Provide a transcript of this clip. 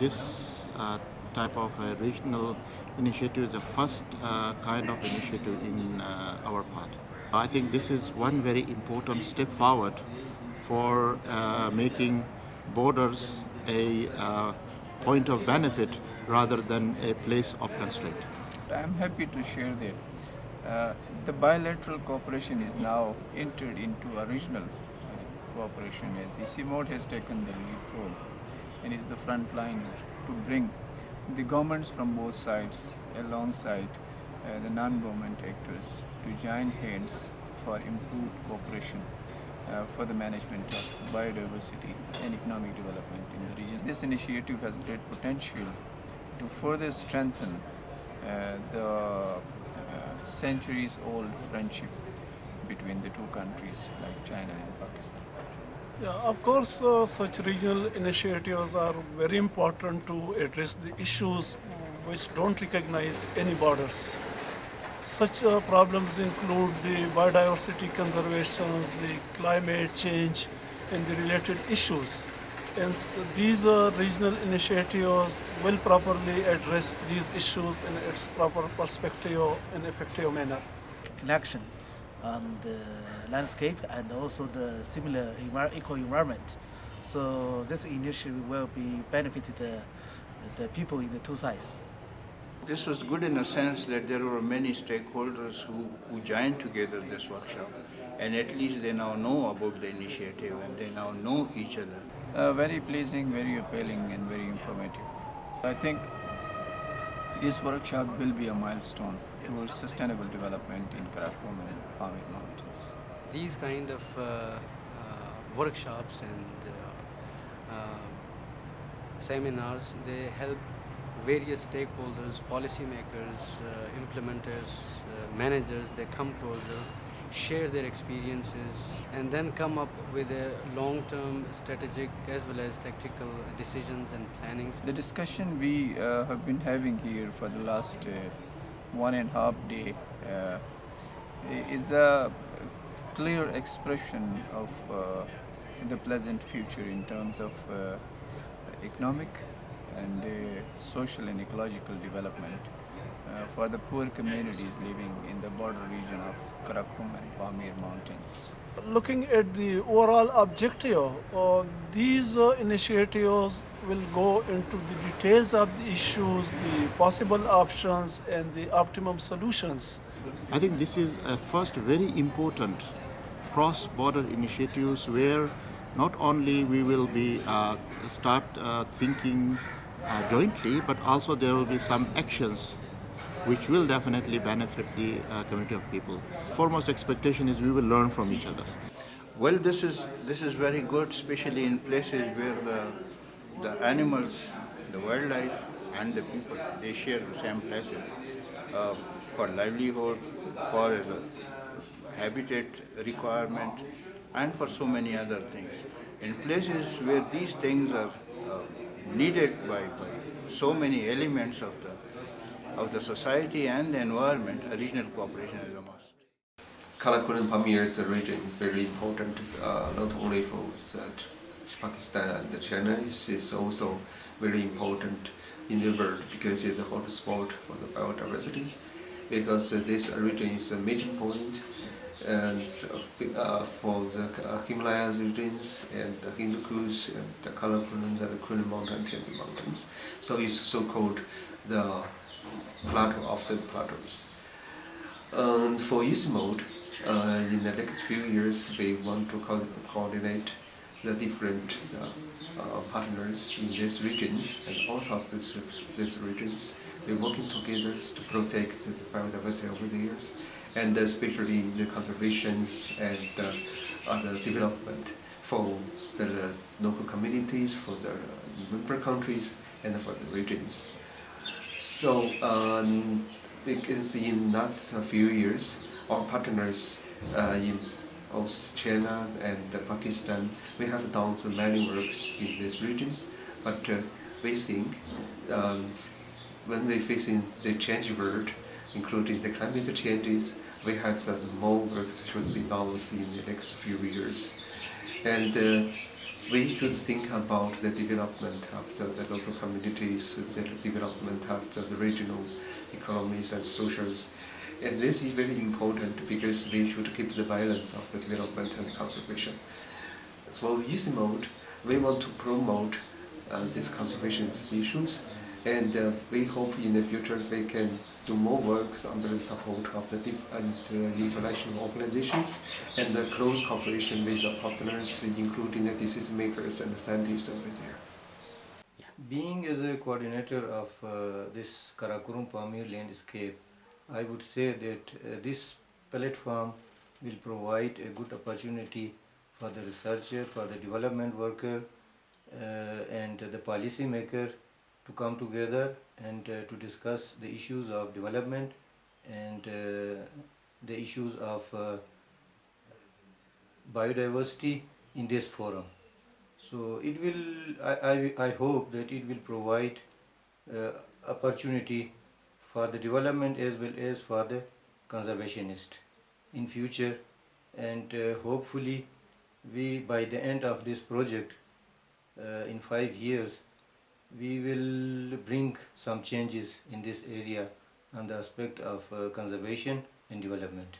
this type of regional initiative is the first kind of initiative in our part. I think this is one very important step forward for making borders a point of benefit rather than a place of constraint. I am happy to share that the bilateral cooperation is now entered into a regional cooperation, as ICIMOD has taken the lead role and is the front line to bring the governments from both sides alongside the non-government actors to join hands for improved cooperation for the management of biodiversity and economic development in the region. This initiative has great potential to further strengthen the centuries-old friendship between the two countries like China and Pakistan. Yeah, of course, such regional initiatives are very important to address the issues which don't recognize any borders. Such problems include the biodiversity conservation, the climate change, and the related issues. And these regional initiatives will properly address these issues in its proper perspective and effective manner. Connection on the landscape and also the similar eco-environment. So this initiative will be benefited the people in the two sides. This was good in a sense that there were many stakeholders who joined together this workshop, and at least they now know about the initiative and they now know each other. Very pleasing, very appealing and very informative. I think this workshop will be a milestone towards sustainable development in Karakoram-Pamir Mountains. These kind of workshops and seminars, they help various stakeholders, policymakers, implementers, managers, they come closer, share their experiences, and then come up with a long-term strategic as well as tactical decisions and plannings. The discussion we have been having here for the last 1.5 days is a clear expression of the pleasant future in terms of economic and social and ecological development for the poor communities living in the border region of Karakoram and Pamir Mountains. Looking at the overall objective, these initiatives will go into the details of the issues, the possible options, and the optimum solutions. I think this is a first very important cross-border initiatives where not only we will be start thinking jointly, but also there will be some actions which will definitely benefit the community of people. Foremost expectation is we will learn from each other. Well, this is very good, especially in places where the animals, the wildlife, and the people, they share the same places for livelihood, for the habitat requirement, and for so many other things. In places where these things are needed by so many elements of the society and the environment, a regional cooperation is a must. Karakoram-Pamir is a region very important, not only for Pakistan and China. It's also very important in the world because it's a hotspot for the biodiversity. Because this region is a meeting point and for the Himalayas regions and the Hindu Kush and the Karakoram and the Karakoram Mountains and the mountains. So it's so-called the plateau of the plateaus. And for ICIMOD, in the next few years, we want to coordinate the different partners in these regions and out of these regions. We're working together to protect the biodiversity over the years, and especially the conservation and the development for the local communities, for the member countries, and for the regions. So, because in the last few years, our partners in both China and Pakistan, we have done many works in these regions, but we think when they facing the change world, including the climate changes, we have that more work should be done in the next few years. And we should think about the development of the local communities, the development of the regional economies and socials. And this is very important because we should keep the balance of the development and conservation. So ICIMOD, we want to promote these conservation issues, and we hope in the future we can do more work under the support of the different international organizations and the close cooperation with our partners, including the decision makers and the scientists over there. Being as a coordinator of this Karakoram-Pamir Landscape, I would say that this platform will provide a good opportunity for the researcher, for the development worker, and the policy maker to come together and to discuss the issues of development and the issues of biodiversity in this forum. So it will, I hope that it will provide opportunity for the development as well as for the conservationist in future, and hopefully we, by the end of this project, in 5 years, we will bring some changes in this area on the aspect of conservation and development.